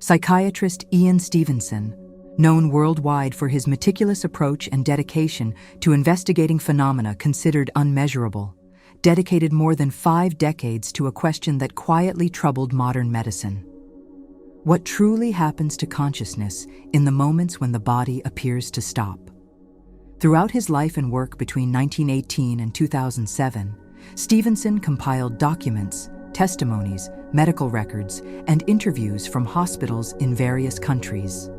Psychiatrist Ian Stevenson, known worldwide for his meticulous approach and dedication to investigating phenomena considered unmeasurable, dedicated more than 5 decades to a question that quietly troubled modern medicine. What truly happens to consciousness in the moments when the body appears to stop? Throughout his life and work between 1918 and 2007, Stevenson compiled documents, testimonies, medical records, and interviews from hospitals in various countries.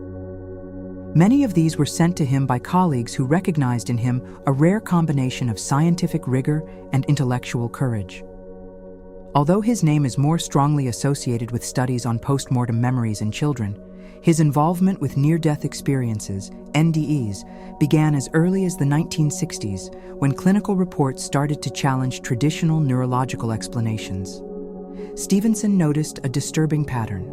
Many of these were sent to him by colleagues who recognized in him a rare combination of scientific rigor and intellectual courage. Although his name is more strongly associated with studies on postmortem memories in children, his involvement with near-death experiences, NDEs, began as early as the 1960s when clinical reports started to challenge traditional neurological explanations. Stevenson noticed a disturbing pattern.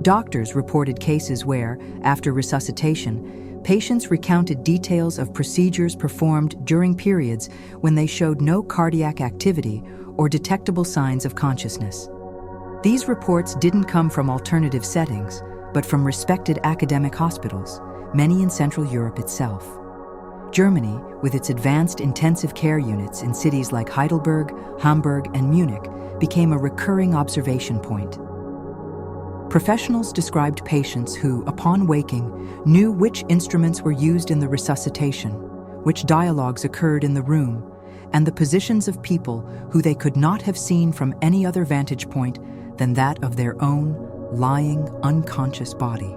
Doctors reported cases where, after resuscitation, patients recounted details of procedures performed during periods when they showed no cardiac activity or detectable signs of consciousness. These reports didn't come from alternative settings, but from respected academic hospitals, many in Central Europe itself. Germany, with its advanced intensive care units in cities like Heidelberg, Hamburg, and Munich, became a recurring observation point. Professionals described patients who, upon waking, knew which instruments were used in the resuscitation, which dialogues occurred in the room, and the positions of people who they could not have seen from any other vantage point than that of their own lying, unconscious body.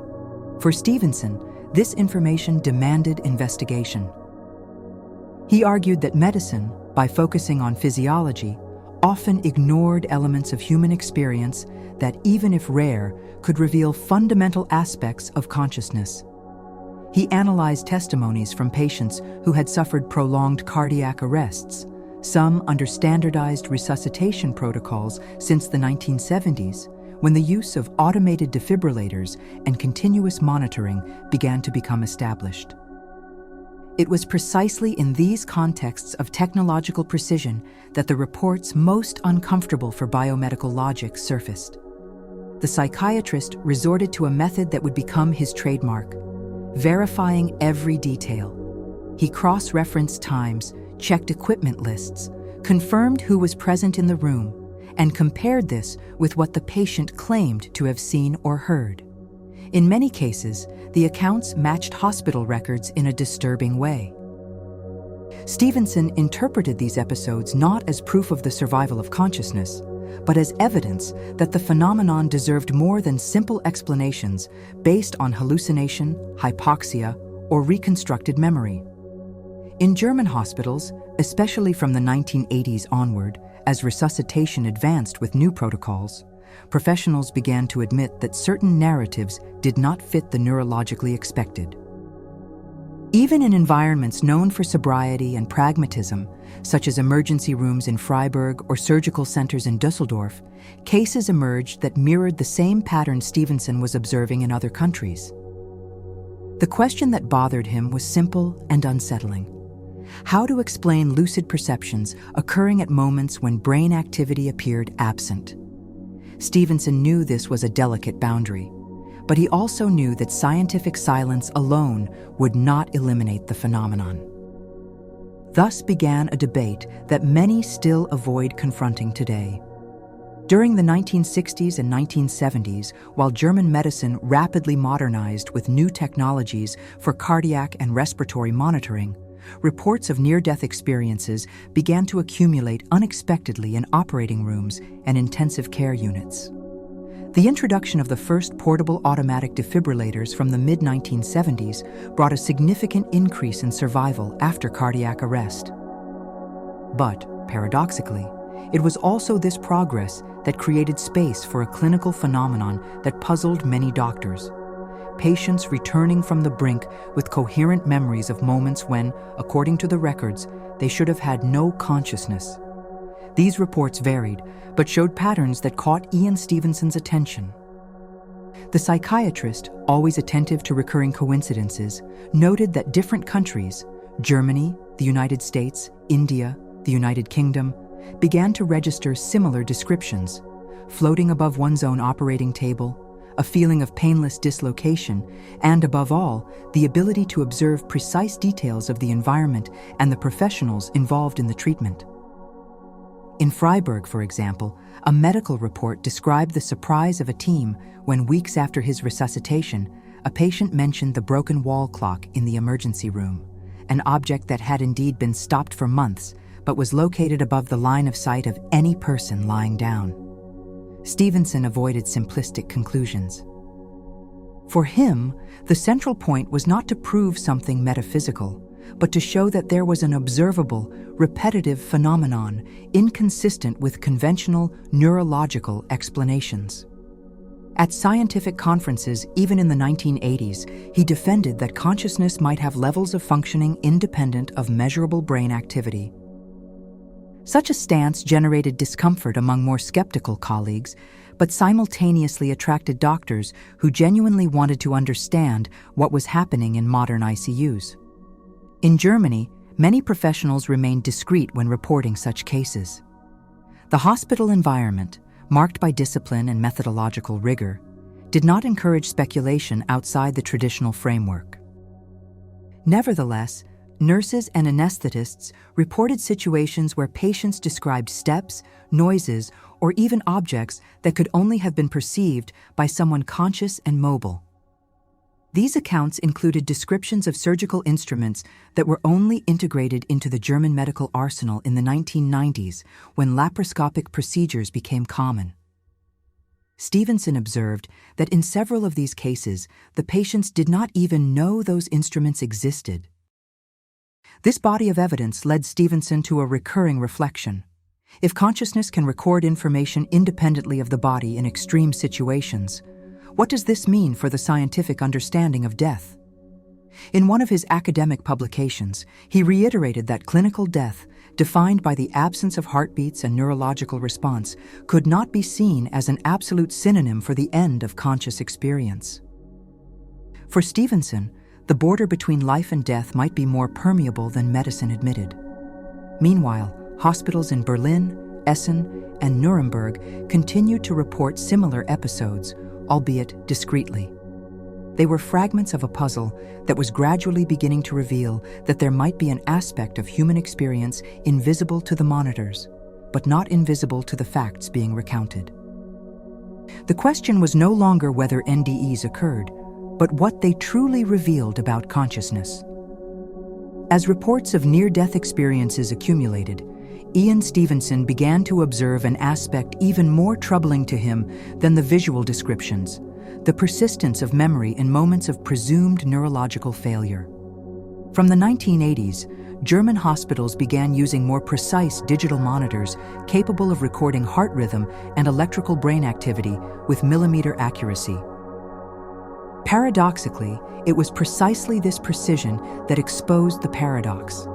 For Stevenson, this information demanded investigation. He argued that medicine, by focusing on physiology, often ignored elements of human experience that, even if rare, could reveal fundamental aspects of consciousness. He analyzed testimonies from patients who had suffered prolonged cardiac arrests, some under standardized resuscitation protocols since the 1970s, when the use of automated defibrillators and continuous monitoring began to become established. It was precisely in these contexts of technological precision that the reports most uncomfortable for biomedical logic surfaced. The psychiatrist resorted to a method that would become his trademark: verifying every detail. He cross-referenced times, checked equipment lists, confirmed who was present in the room, and compared this with what the patient claimed to have seen or heard. In many cases, the accounts matched hospital records in a disturbing way. Stevenson interpreted these episodes not as proof of the survival of consciousness, but as evidence that the phenomenon deserved more than simple explanations based on hallucination, hypoxia, or reconstructed memory. In German hospitals, especially from the 1980s onward, as resuscitation advanced with new protocols, professionals began to admit that certain narratives did not fit the neurologically expected. Even in environments known for sobriety and pragmatism, such as emergency rooms in Freiburg or surgical centers in Düsseldorf, cases emerged that mirrored the same pattern Stevenson was observing in other countries. The question that bothered him was simple and unsettling: how to explain lucid perceptions occurring at moments when brain activity appeared absent. Stevenson knew this was a delicate boundary, but he also knew that scientific silence alone would not eliminate the phenomenon. Thus began a debate that many still avoid confronting today. During the 1960s and 1970s, while German medicine rapidly modernized with new technologies for cardiac and respiratory monitoring, reports of near-death experiences began to accumulate unexpectedly in operating rooms and intensive care units. The introduction of the first portable automatic defibrillators from the mid-1970s brought a significant increase in survival after cardiac arrest. But, paradoxically, it was also this progress that created space for a clinical phenomenon that puzzled many doctors: patients returning from the brink with coherent memories of moments when, according to the records, they should have had no consciousness. These reports varied, but showed patterns that caught Ian Stevenson's attention. The psychiatrist, always attentive to recurring coincidences, noted that different countries, Germany, the United States, India, the United Kingdom, began to register similar descriptions: floating above one's own operating table, a feeling of painless dislocation, and above all, the ability to observe precise details of the environment and the professionals involved in the treatment. In Freiburg, for example, a medical report described the surprise of a team when, weeks after his resuscitation, a patient mentioned the broken wall clock in the emergency room, an object that had indeed been stopped for months but was located above the line of sight of any person lying down. Stevenson avoided simplistic conclusions. For him, the central point was not to prove something metaphysical, but to show that there was an observable, repetitive phenomenon inconsistent with conventional neurological explanations. At scientific conferences, even in the 1980s, he defended that consciousness might have levels of functioning independent of measurable brain activity. Such a stance generated discomfort among more skeptical colleagues, but simultaneously attracted doctors who genuinely wanted to understand what was happening in modern ICUs. In Germany, many professionals remained discreet when reporting such cases. The hospital environment, marked by discipline and methodological rigor, did not encourage speculation outside the traditional framework. Nevertheless, nurses and anesthetists reported situations where patients described steps, noises, or even objects that could only have been perceived by someone conscious and mobile. These accounts included descriptions of surgical instruments that were only integrated into the German medical arsenal in the 1990s, when laparoscopic procedures became common. Stevenson observed that in several of these cases, the patients did not even know those instruments existed. This body of evidence led Stevenson to a recurring reflection. If consciousness can record information independently of the body in extreme situations, what does this mean for the scientific understanding of death? In one of his academic publications, he reiterated that clinical death, defined by the absence of heartbeats and neurological response, could not be seen as an absolute synonym for the end of conscious experience. For Stevenson, the border between life and death might be more permeable than medicine admitted. Meanwhile, hospitals in Berlin, Essen, and Nuremberg continued to report similar episodes, albeit discreetly. They were fragments of a puzzle that was gradually beginning to reveal that there might be an aspect of human experience invisible to the monitors, but not invisible to the facts being recounted. The question was no longer whether NDEs occurred, but what they truly revealed about consciousness. As reports of near-death experiences accumulated, Ian Stevenson began to observe an aspect even more troubling to him than the visual descriptions: the persistence of memory in moments of presumed neurological failure. From the 1980s, German hospitals began using more precise digital monitors capable of recording heart rhythm and electrical brain activity with millimeter accuracy. Paradoxically, it was precisely this precision that exposed the paradox.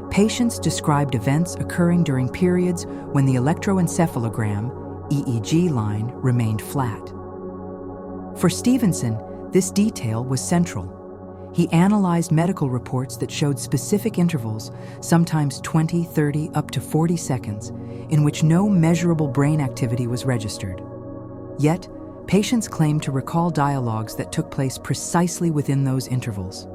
Patients described events occurring during periods when the electroencephalogram, EEG line, remained flat. For Stevenson, this detail was central. He analyzed medical reports that showed specific intervals, sometimes 20, 30, up to 40 seconds, in which no measurable brain activity was registered. Yet, patients claimed to recall dialogues that took place precisely within those intervals.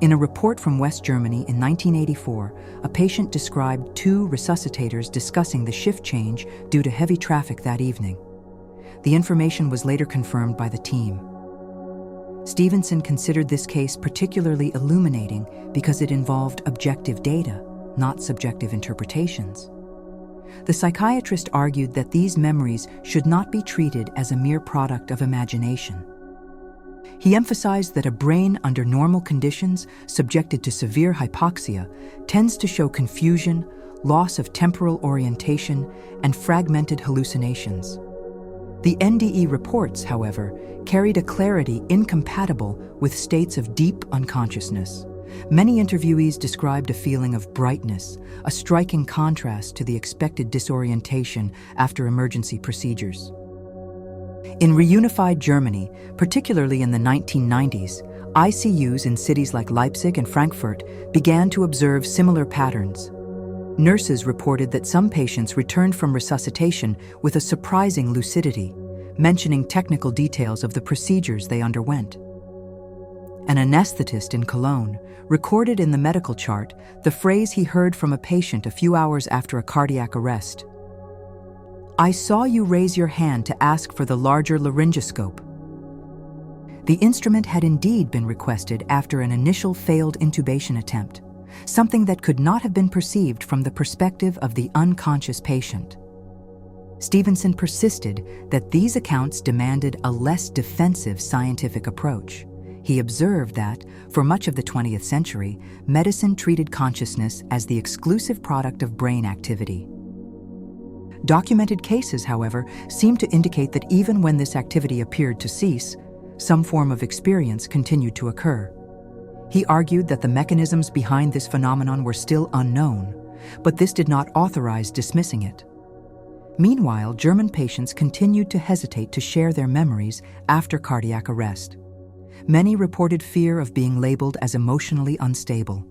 In a report from West Germany in 1984, a patient described two resuscitators discussing the shift change due to heavy traffic that evening. The information was later confirmed by the team. Stevenson considered this case particularly illuminating because it involved objective data, not subjective interpretations. The psychiatrist argued that these memories should not be treated as a mere product of imagination. He emphasized that a brain under normal conditions, subjected to severe hypoxia, tends to show confusion, loss of temporal orientation, and fragmented hallucinations. The NDE reports, however, carried a clarity incompatible with states of deep unconsciousness. Many interviewees described a feeling of brightness, a striking contrast to the expected disorientation after emergency procedures. In reunified Germany, particularly in the 1990s, ICUs in cities like Leipzig and Frankfurt began to observe similar patterns. Nurses reported that some patients returned from resuscitation with a surprising lucidity, mentioning technical details of the procedures they underwent. An anesthetist in Cologne recorded in the medical chart the phrase he heard from a patient a few hours after a cardiac arrest. "I saw you raise your hand to ask for the larger laryngoscope." The instrument had indeed been requested after an initial failed intubation attempt, something that could not have been perceived from the perspective of the unconscious patient. Stevenson persisted that these accounts demanded a less defensive scientific approach. He observed that, for much of the 20th century, medicine treated consciousness as the exclusive product of brain activity. Documented cases, however, seem to indicate that even when this activity appeared to cease, some form of experience continued to occur. He argued that the mechanisms behind this phenomenon were still unknown, but this did not authorize dismissing it. Meanwhile, German patients continued to hesitate to share their memories after cardiac arrest. Many reported fear of being labeled as emotionally unstable.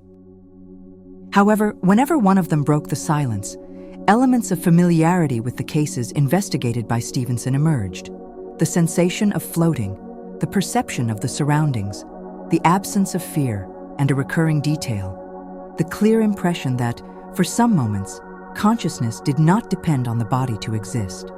However, whenever one of them broke the silence, elements of familiarity with the cases investigated by Stevenson emerged. The sensation of floating, the perception of the surroundings, the absence of fear, and a recurring detail. The clear impression that, for some moments, consciousness did not depend on the body to exist.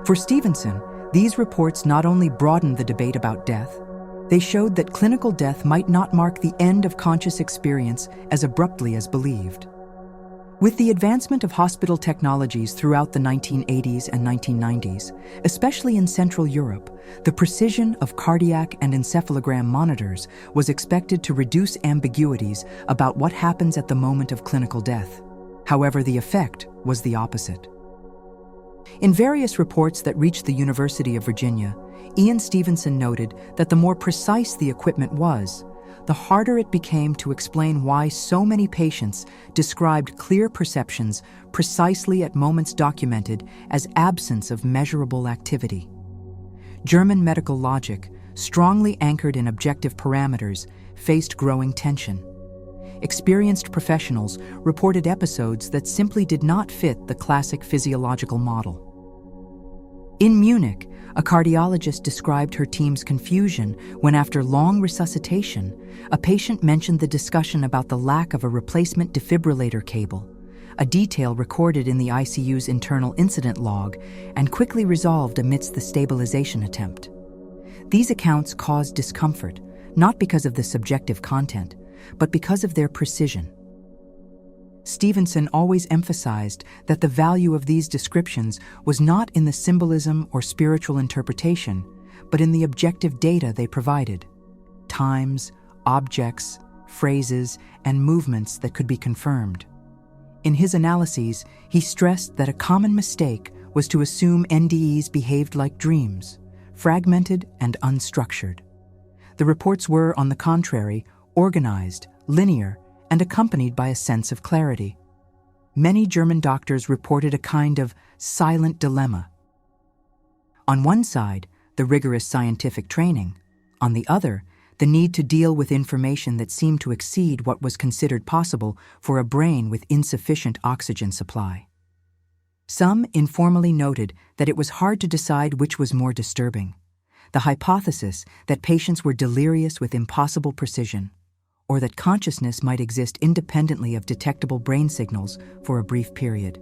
For Stevenson, these reports not only broadened the debate about death, they showed that clinical death might not mark the end of conscious experience as abruptly as believed. With the advancement of hospital technologies throughout the 1980s and 1990s, especially in Central Europe, the precision of cardiac and encephalogram monitors was expected to reduce ambiguities about what happens at the moment of clinical death. However, the effect was the opposite. In various reports that reached the University of Virginia, Ian Stevenson noted that the more precise the equipment was, the harder it became to explain why so many patients described clear perceptions precisely at moments documented as absence of measurable activity. German medical logic, strongly anchored in objective parameters, faced growing tension. Experienced professionals reported episodes that simply did not fit the classic physiological model. In Munich, a cardiologist described her team's confusion when, after long resuscitation, a patient mentioned the discussion about the lack of a replacement defibrillator cable, a detail recorded in the ICU's internal incident log and quickly resolved amidst the stabilization attempt. These accounts caused discomfort, not because of the subjective content, but because of their precision. Stevenson always emphasized that the value of these descriptions was not in the symbolism or spiritual interpretation, but in the objective data they provided: times, objects, phrases, and movements that could be confirmed. In his analyses, he stressed that a common mistake was to assume NDEs behaved like dreams, fragmented and unstructured. The reports were, on the contrary, organized, linear, and accompanied by a sense of clarity. Many German doctors reported a kind of silent dilemma. On one side, the rigorous scientific training; on the other, the need to deal with information that seemed to exceed what was considered possible for a brain with insufficient oxygen supply. Some informally noted that it was hard to decide which was more disturbing: the hypothesis that patients were delirious with impossible precision, or that consciousness might exist independently of detectable brain signals for a brief period.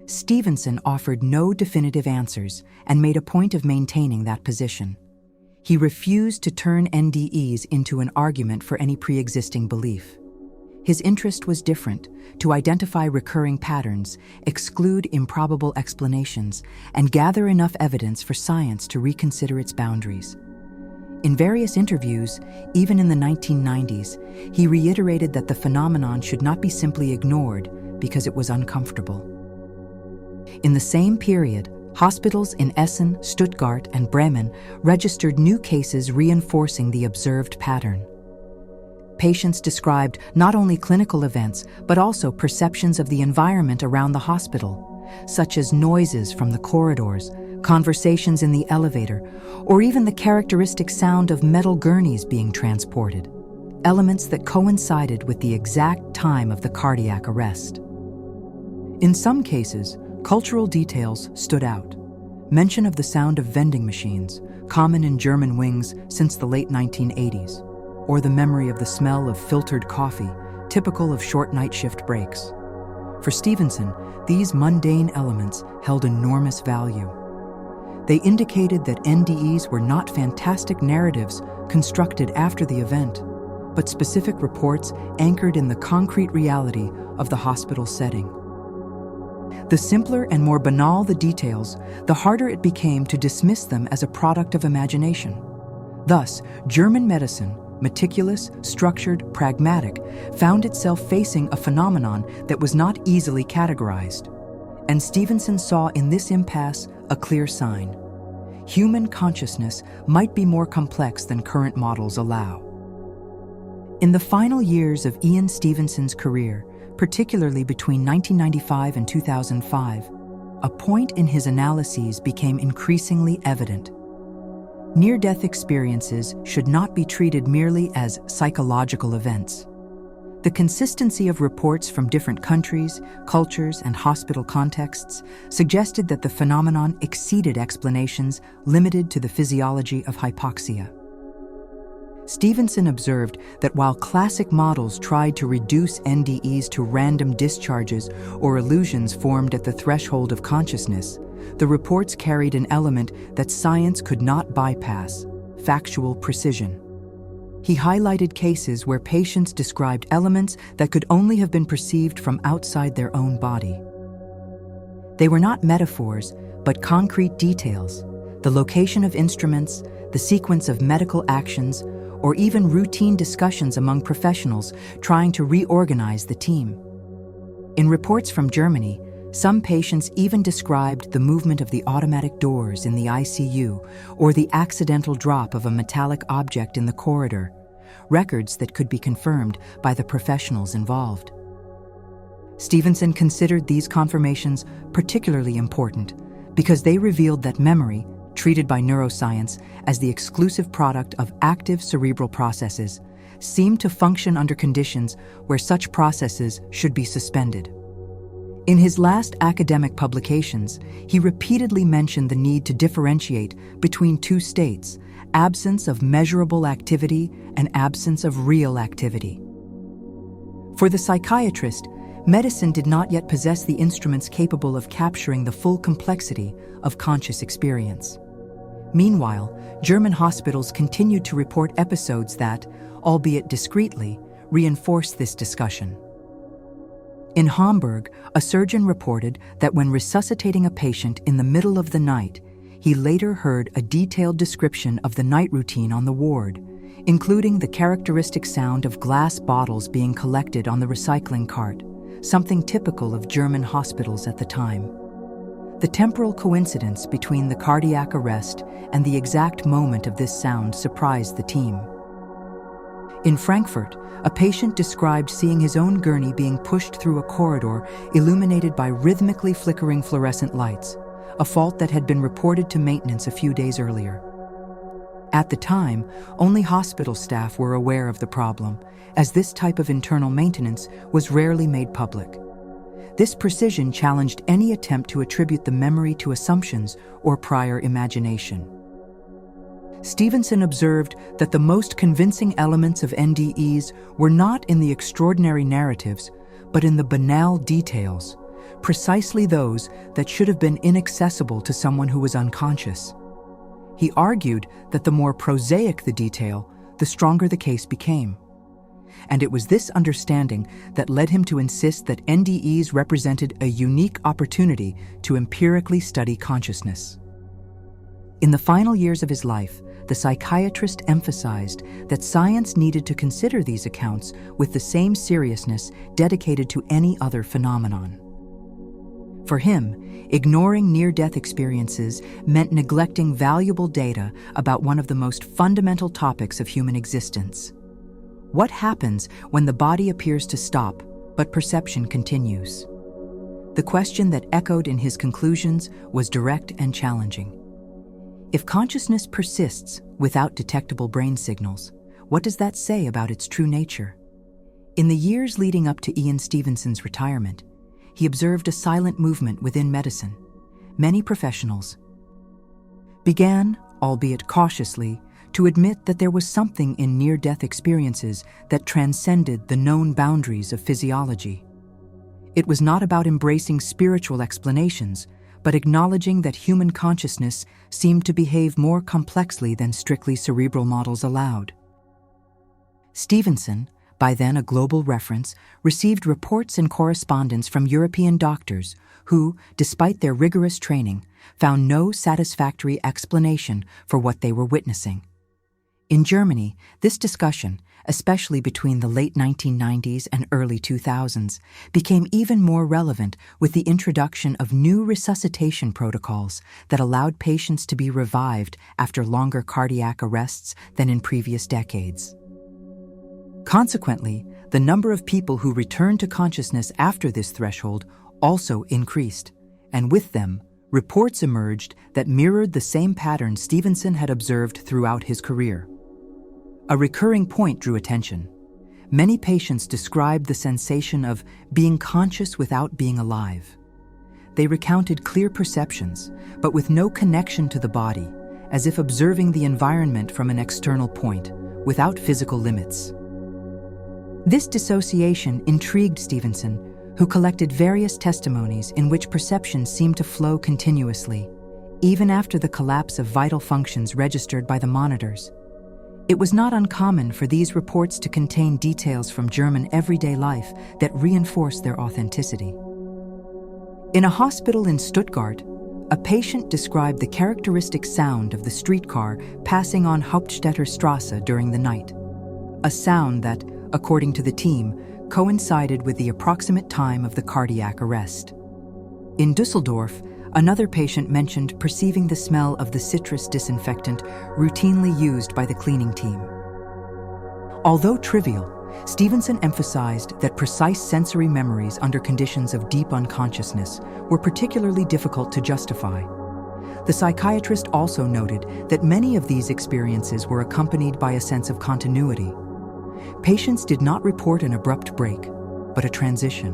Stevenson offered no definitive answers and made a point of maintaining that position. He refused to turn NDEs into an argument for any pre-existing belief. His interest was different: to identify recurring patterns, exclude improbable explanations, and gather enough evidence for science to reconsider its boundaries. In various interviews, even in the 1990s, he reiterated that the phenomenon should not be simply ignored because it was uncomfortable. In the same period, hospitals in Essen, Stuttgart, and Bremen registered new cases reinforcing the observed pattern. Patients described not only clinical events, but also perceptions of the environment around the hospital, such as noises from the corridors, conversations in the elevator, or even the characteristic sound of metal gurneys being transported, elements that coincided with the exact time of the cardiac arrest. In some cases, cultural details stood out. mention of the sound of vending machines, common in German wings since the late 1980s, or the memory of the smell of filtered coffee, typical of short night shift breaks. For Stevenson, these mundane elements held enormous value. They indicated that NDEs were not fantastic narratives constructed after the event, but specific reports anchored in the concrete reality of the hospital setting. The simpler and more banal the details, the harder it became to dismiss them as a product of imagination. Thus, German medicine, meticulous, structured, pragmatic, found itself facing a phenomenon that was not easily categorized. And Stevenson saw in this impasse a clear sign. Human consciousness might be more complex than current models allow. In the final years of Ian Stevenson's career, particularly between 1995 and 2005, a point in his analyses became increasingly evident. Near-death experiences should not be treated merely as psychological events. The consistency of reports from different countries, cultures, and hospital contexts suggested that the phenomenon exceeded explanations limited to the physiology of hypoxia. Stevenson observed that while classic models tried to reduce NDEs to random discharges or illusions formed at the threshold of consciousness, the reports carried an element that science could not bypass: factual precision. He highlighted cases where patients described elements that could only have been perceived from outside their own body. They were not metaphors, but concrete details: the location of instruments, the sequence of medical actions, or even routine discussions among professionals trying to reorganize the team. In reports from Germany, some patients even described the movement of the automatic doors in the ICU or the accidental drop of a metallic object in the corridor, records that could be confirmed by the professionals involved. Stevenson considered these confirmations particularly important because they revealed that memory, treated by neuroscience as the exclusive product of active cerebral processes, seemed to function under conditions where such processes should be suspended. In his last academic publications, he repeatedly mentioned the need to differentiate between two states: absence of measurable activity and absence of real activity. For the psychiatrist, medicine did not yet possess the instruments capable of capturing the full complexity of conscious experience. Meanwhile, German hospitals continued to report episodes that, albeit discreetly, reinforced this discussion. In Hamburg, a surgeon reported that when resuscitating a patient in the middle of the night, he later heard a detailed description of the night routine on the ward, including the characteristic sound of glass bottles being collected on the recycling cart, something typical of German hospitals at the time. The temporal coincidence between the cardiac arrest and the exact moment of this sound surprised the team. In Frankfurt, a patient described seeing his own gurney being pushed through a corridor illuminated by rhythmically flickering fluorescent lights, a fault that had been reported to maintenance a few days earlier. At the time, only hospital staff were aware of the problem, as this type of internal maintenance was rarely made public. This precision challenged any attempt to attribute the memory to assumptions or prior imagination. Stevenson observed that the most convincing elements of NDEs were not in the extraordinary narratives, but in the banal details, precisely those that should have been inaccessible to someone who was unconscious. He argued that the more prosaic the detail, the stronger the case became. And it was this understanding that led him to insist that NDEs represented a unique opportunity to empirically study consciousness. In the final years of his life, the psychiatrist emphasized that science needed to consider these accounts with the same seriousness dedicated to any other phenomenon. For him, ignoring near-death experiences meant neglecting valuable data about one of the most fundamental topics of human existence. What happens when the body appears to stop, but perception continues? The question that echoed in his conclusions was direct and challenging. If consciousness persists without detectable brain signals, what does that say about its true nature? In the years leading up to Ian Stevenson's retirement, he observed a silent movement within medicine. Many professionals, began, albeit cautiously, to admit that there was something in near-death experiences that transcended the known boundaries of physiology. It was not about embracing spiritual explanations, but acknowledging that human consciousness seemed to behave more complexly than strictly cerebral models allowed. Stevenson, by then a global reference, received reports and correspondence from European doctors who, despite their rigorous training, found no satisfactory explanation for what they were witnessing. In Germany, this discussion, especially between the late 1990s and early 2000s, became even more relevant with the introduction of new resuscitation protocols that allowed patients to be revived after longer cardiac arrests than in previous decades. Consequently, the number of people who returned to consciousness after this threshold also increased, and with them, reports emerged that mirrored the same pattern Stevenson had observed throughout his career. A recurring point drew attention. Many patients described the sensation of being conscious without being alive. They recounted clear perceptions, but with no connection to the body, as if observing the environment from an external point, without physical limits. This dissociation intrigued Stevenson, who collected various testimonies in which perceptions seemed to flow continuously, even after the collapse of vital functions registered by the monitors. It was not uncommon for these reports to contain details from German everyday life that reinforced their authenticity. In a hospital in Stuttgart, a patient described the characteristic sound of the streetcar passing on Hauptstädter Straße during the night, a sound that, according to the team, coincided with the approximate time of the cardiac arrest. In Düsseldorf, another patient mentioned perceiving the smell of the citrus disinfectant routinely used by the cleaning team. Although trivial, Stevenson emphasized that precise sensory memories under conditions of deep unconsciousness were particularly difficult to justify. The psychiatrist also noted that many of these experiences were accompanied by a sense of continuity. Patients did not report an abrupt break, but a transition.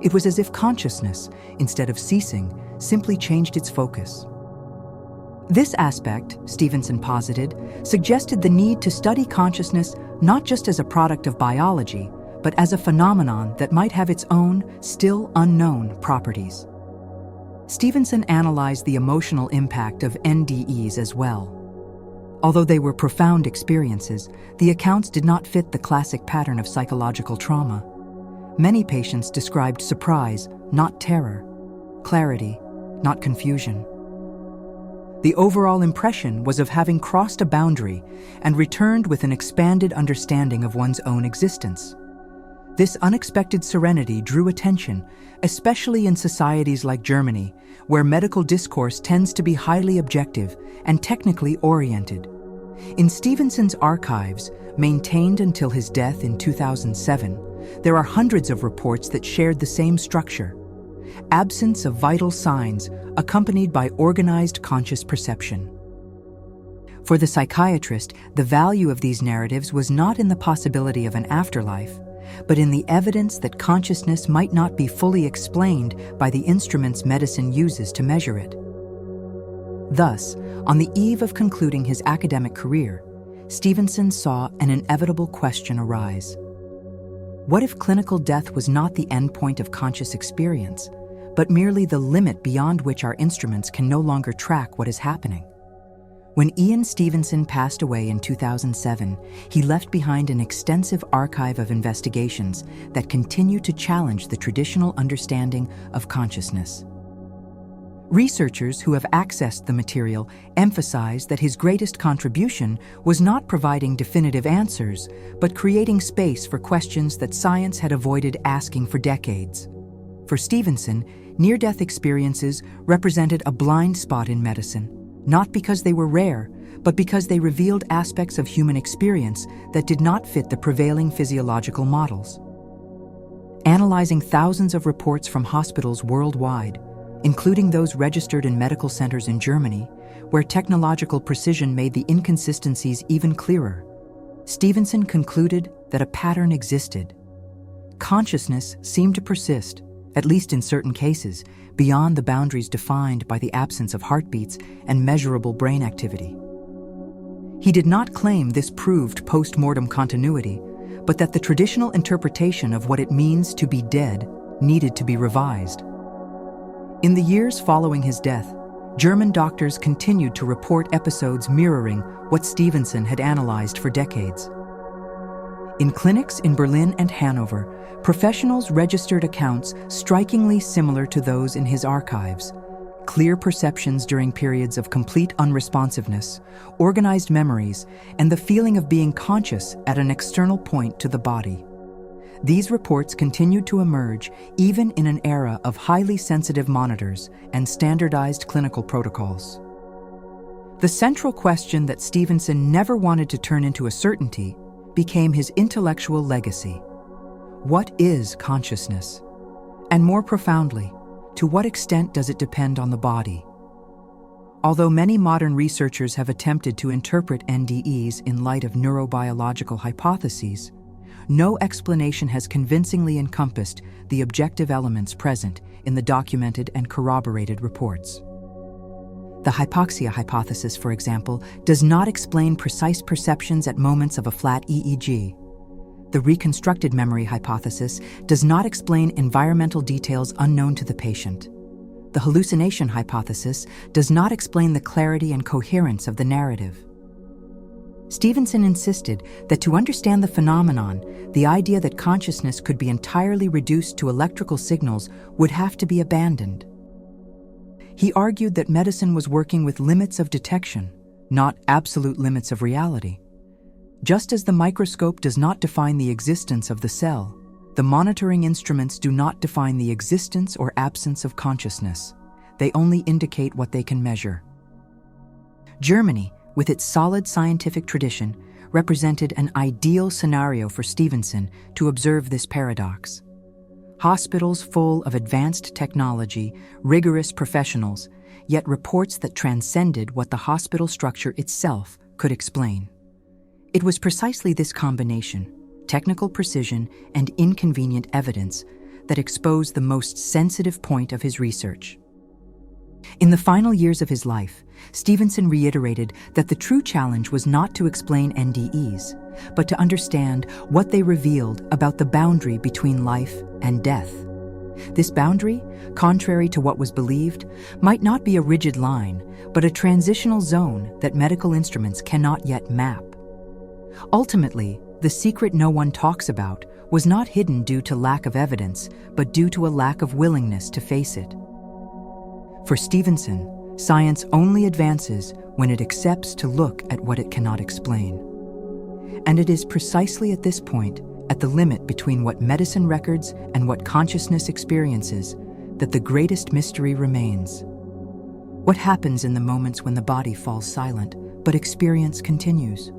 It was as if consciousness, instead of ceasing, simply changed its focus. This aspect, Stevenson posited, suggested the need to study consciousness not just as a product of biology, but as a phenomenon that might have its own, still unknown, properties. Stevenson analyzed the emotional impact of NDEs as well. Although they were profound experiences, the accounts did not fit the classic pattern of psychological trauma. Many patients described surprise, not terror, clarity, not confusion. The overall impression was of having crossed a boundary and returned with an expanded understanding of one's own existence. This unexpected serenity drew attention, especially in societies like Germany, where medical discourse tends to be highly objective and technically oriented. In Stevenson's archives, maintained until his death in 2007, there are hundreds of reports that shared the same structure: absence of vital signs accompanied by organized conscious perception. For the psychiatrist, the value of these narratives was not in the possibility of an afterlife, but in the evidence that consciousness might not be fully explained by the instruments medicine uses to measure it. Thus, on the eve of concluding his academic career, Stevenson saw an inevitable question arise. What if clinical death was not the endpoint of conscious experience, but merely the limit beyond which our instruments can no longer track what is happening? When Ian Stevenson passed away in 2007, he left behind an extensive archive of investigations that continue to challenge the traditional understanding of consciousness. Researchers who have accessed the material emphasize that his greatest contribution was not providing definitive answers, but creating space for questions that science had avoided asking for decades. For Stevenson, near-death experiences represented a blind spot in medicine, not because they were rare, but because they revealed aspects of human experience that did not fit the prevailing physiological models. Analyzing thousands of reports from hospitals worldwide, including those registered in medical centers in Germany, where technological precision made the inconsistencies even clearer, Stevenson concluded that a pattern existed. Consciousness seemed to persist, at least in certain cases, beyond the boundaries defined by the absence of heartbeats and measurable brain activity. He did not claim this proved post-mortem continuity, but that the traditional interpretation of what it means to be dead needed to be revised. In the years following his death, German doctors continued to report episodes mirroring what Stevenson had analyzed for decades. In clinics in Berlin and Hanover, professionals registered accounts strikingly similar to those in his archives: clear perceptions during periods of complete unresponsiveness, organized memories, and the feeling of being conscious at an external point to the body. These reports continued to emerge even in an era of highly sensitive monitors and standardized clinical protocols. The central question that Stevenson never wanted to turn into a certainty became his intellectual legacy. What is consciousness? And more profoundly, to what extent does it depend on the body? Although many modern researchers have attempted to interpret NDEs in light of neurobiological hypotheses, no explanation has convincingly encompassed the objective elements present in the documented and corroborated reports. The hypoxia hypothesis, for example, does not explain precise perceptions at moments of a flat EEG. The reconstructed memory hypothesis does not explain environmental details unknown to the patient. The hallucination hypothesis does not explain the clarity and coherence of the narrative. Stevenson insisted that to understand the phenomenon, the idea that consciousness could be entirely reduced to electrical signals would have to be abandoned. He argued that medicine was working with limits of detection, not absolute limits of reality. Just as the microscope does not define the existence of the cell, the monitoring instruments do not define the existence or absence of consciousness. They only indicate what they can measure. Germany, with its solid scientific tradition, represented an ideal scenario for Stevenson to observe this paradox. Hospitals full of advanced technology, rigorous professionals, yet reports that transcended what the hospital structure itself could explain. It was precisely this combination, technical precision and inconvenient evidence, that exposed the most sensitive point of his research. In the final years of his life, Stevenson reiterated that the true challenge was not to explain NDEs, but to understand what they revealed about the boundary between life and death. This boundary, contrary to what was believed, might not be a rigid line, but a transitional zone that medical instruments cannot yet map. Ultimately, the secret no one talks about was not hidden due to lack of evidence, but due to a lack of willingness to face it. For Stevenson, science only advances when it accepts to look at what it cannot explain. And it is precisely at this point, at the limit between what medicine records and what consciousness experiences, that the greatest mystery remains. What happens in the moments when the body falls silent, but experience continues?